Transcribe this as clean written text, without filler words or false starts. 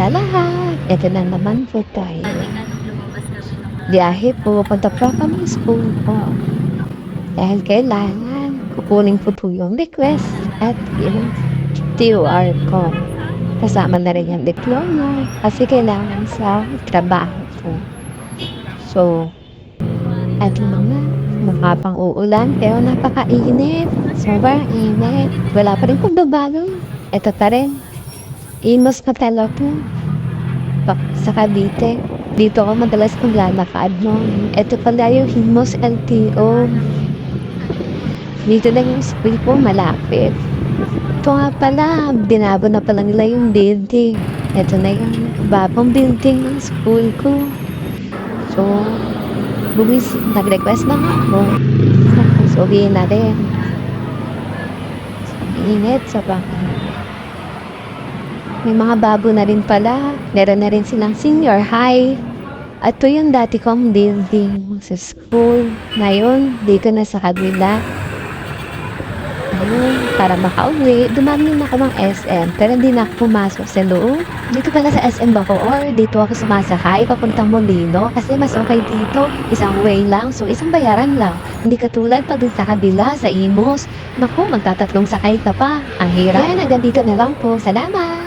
sa lahat. Ito na naman po tayo. Biyahe po, punta po kami school po. Dahil kailangan, kukunin po po yung request at yung TOR ko. Kasama na rin yung diploma kasi kailangan sa trabaho po. So, at mga pang-uulan pero napakainit. Sobrang init. Wala pa rin pong babago. Ito pa rin. Imos Patelo po. Sa Cavite. Dito ako madalas maglalakad no. Ito pala yung Himos LTO. Dito lang yung school ko, malapit. Ito nga pala, binabo na pala nila yung building. Ito na yung bagong building ng school ko. So, nag-request lang ako. So, uwiin na rin. Init sa bangin. May mga babo na rin pala. Meron na rin silang senior high. At ito yung dati kong building sa school. Ngayon, dito na sa kabila. Ayun, para makauwi, dumamin ako ng SM. Pero hindi na ako pumasok sa loob. Dito pala sa SM Bacoor, dito ako sumasakay papuntang Molino. Kasi mas okay dito, isang way lang. So, isang bayaran lang. Hindi katulad pag sa kabila, sa Imos. Naku, magtatatlong sakay ka pa. Ang hirap. Kaya hanggang dito na lang po. Salamat!